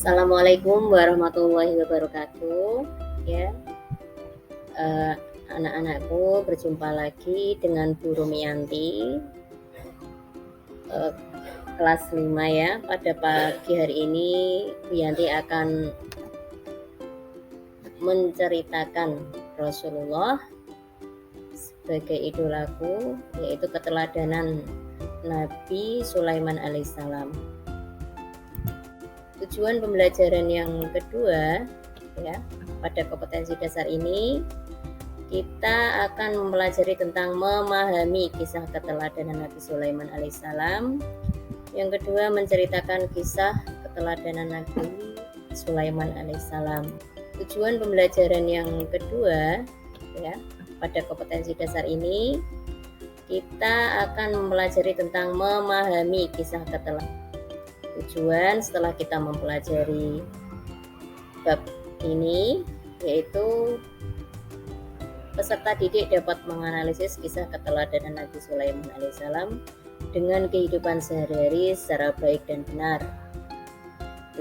Assalamualaikum warahmatullahi wabarakatuh. Ya, eh, anak-anakku berjumpa lagi dengan Bu Rumianti, eh, kelas 5 ya. Pada pagi hari ini Bu Yanti akan menceritakan Rasulullah sebagai idolaku, yaitu keteladanan Nabi Sulaiman alaihissalam. Tujuan pembelajaran yang kedua ya, pada kompetensi dasar ini kita akan mempelajari tentang memahami kisah keteladanan Nabi Sulaiman alaihissalam. Yang kedua, menceritakan kisah keteladanan Nabi Sulaiman alaihissalam. Tujuan pembelajaran yang kedua ya, pada kompetensi dasar ini kita akan mempelajari tentang memahami kisah keteladanan. Tujuan setelah kita mempelajari bab ini yaitu peserta didik dapat menganalisis kisah keteladanan Nabi Sulaiman alaihissalam dengan kehidupan sehari-hari secara baik dan benar.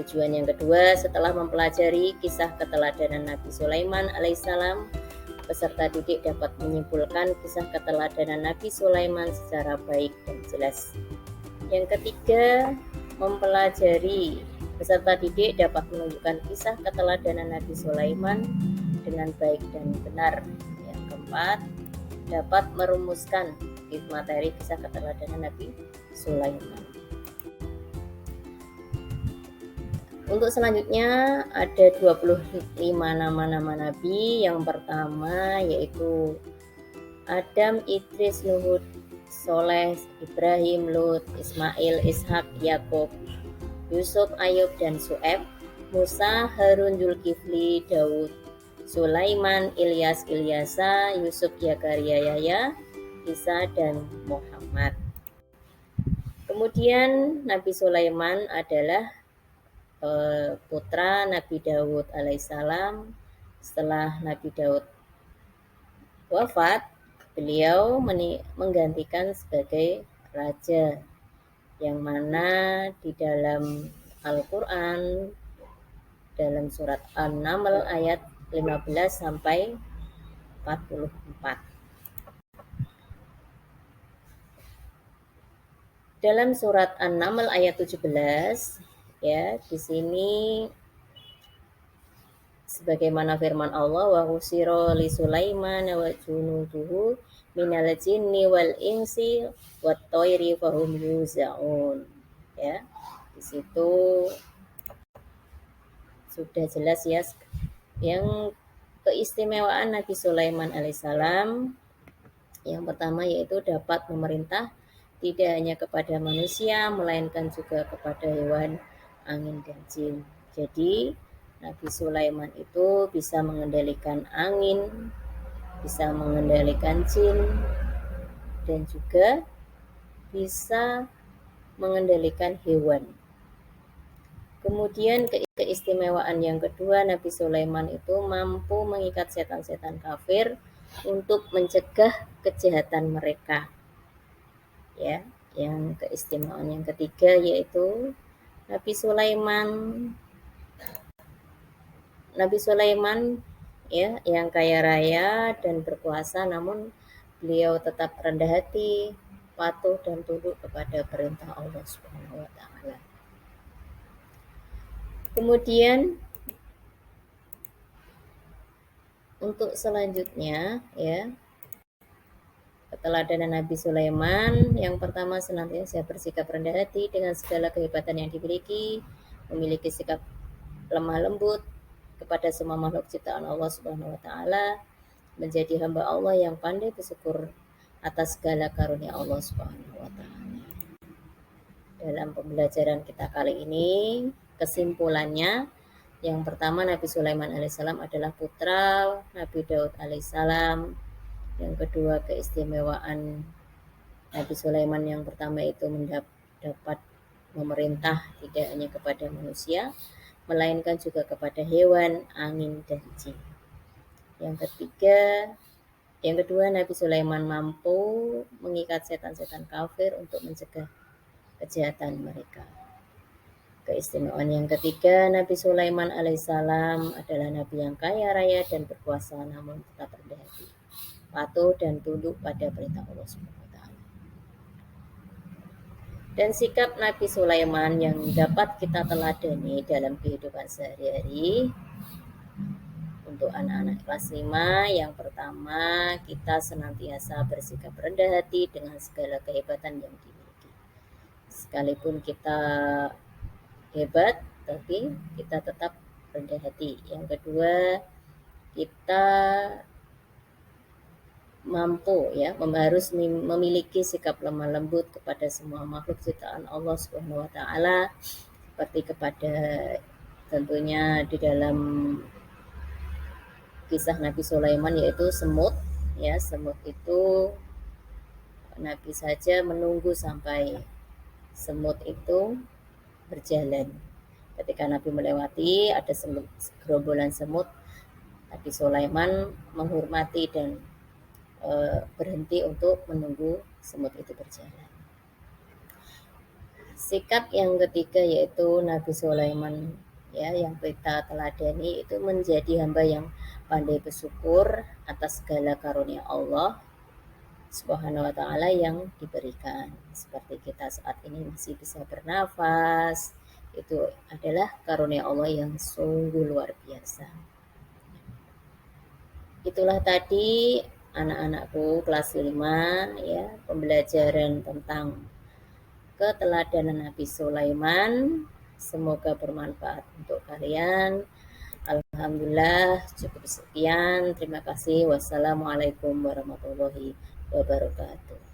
Tujuan yang kedua, setelah mempelajari kisah keteladanan Nabi Sulaiman alaihissalam, peserta didik dapat menyimpulkan kisah keteladanan Nabi Sulaiman secara baik dan jelas. Yang ketiga, mempelajari peserta didik dapat menunjukkan kisah keteladanan Nabi Sulaiman dengan baik dan benar. Yang keempat, dapat merumuskan materi kisah keteladanan Nabi Sulaiman. Untuk selanjutnya ada 25 nama-nama Nabi. Yang pertama yaitu Adam, Idris, Nuh, Soleh, Ibrahim, Lut, Ismail, Ishak, Yakub, Yusuf, Ayub, dan Su'aib, Musa, Harun, Zulkifli, Daud, Sulaiman, Ilyas, Ilyasa, Yusuf, Zakaria, Yahya, Isa, dan Muhammad. Kemudian Nabi Sulaiman adalah putra Nabi Daud alaihissalam. Setelah Nabi Daud wafat, beliau menggantikan sebagai raja, yang mana di dalam Al-Quran dalam surat An-Naml ayat 15 sampai 44. Dalam surat An-Naml ayat 17 ya, di sini sebagaimana firman Allah, wa husira li Sulaiman wa junuduhu minal jinni wal insi wat thairi fahum yuzaun. Ya, di situ sudah jelas ya yang keistimewaan Nabi Sulaiman alaihissalam. Yang pertama yaitu dapat memerintah tidak hanya kepada manusia melainkan juga kepada hewan, angin, dan jin. Jadi Nabi Sulaiman itu bisa mengendalikan angin, bisa mengendalikan jin, dan juga bisa mengendalikan hewan. Kemudian keistimewaan yang kedua, Nabi Sulaiman itu mampu mengikat setan-setan kafir untuk mencegah kejahatan mereka. Ya, yang keistimewaan yang ketiga yaitu Nabi Sulaiman ya, yang kaya raya dan berkuasa, namun beliau tetap rendah hati, patuh dan tunduk kepada perintah Allah Subhanahu wa taala. Kemudian untuk selanjutnya ya, keteladanan Nabi Sulaiman, yang pertama senantiasa bersikap rendah hati dengan segala kehebatan yang dimiliki, memiliki sikap lemah lembut kepada semua makhluk ciptaan Allah Subhanahu wa taala, menjadi hamba Allah yang pandai bersyukur atas segala karunia Allah Subhanahu wa taala. Dalam pembelajaran kita kali ini, kesimpulannya, yang pertama Nabi Sulaiman alaihissalam adalah putra Nabi Daud alaihissalam. Yang kedua, keistimewaan Nabi Sulaiman yang pertama itu dapat memerintah tidak hanya kepada manusia, melainkan juga kepada hewan, angin, dan jin. Yang kedua, Nabi Sulaiman mampu mengikat setan-setan kafir untuk mencegah kejahatan mereka. Keistimewaan yang ketiga, Nabi Sulaiman alaihissalam adalah nabi yang kaya raya dan berkuasa namun tetap rendah hati, patuh dan tunduk pada perintah Allah Subhanahu wa taala. Dan sikap Nabi Sulaiman yang dapat kita teladani dalam kehidupan sehari-hari untuk anak-anak kelas 5, yang pertama, kita senantiasa bersikap rendah hati dengan segala kehebatan yang dimiliki. Sekalipun kita hebat, tapi kita tetap rendah hati. Yang kedua, kita mampu ya harus memiliki sikap lemah lembut kepada semua makhluk ciptaan Allah Subhanahu wa taala, seperti kepada tentunya di dalam kisah Nabi Sulaiman yaitu semut. Ya, semut itu Nabi saja menunggu sampai semut itu berjalan. Ketika Nabi melewati ada gerombolan semut, Nabi Sulaiman menghormati dan berhenti untuk menunggu semut itu berjalan. Sikap yang ketiga yaitu Nabi Sulaiman ya yang kita teladani itu menjadi hamba yang pandai bersyukur atas segala karunia Allah Subhanahu wa taala yang diberikan. Seperti kita saat ini masih bisa bernafas, itu adalah karunia Allah yang sungguh luar biasa. Itulah tadi anak-anakku kelas 5 ya, pembelajaran tentang keteladanan Nabi Sulaiman. Semoga bermanfaat untuk kalian. Alhamdulillah, cukup sekian. Terima kasih. Wassalamualaikum warahmatullahi wabarakatuh.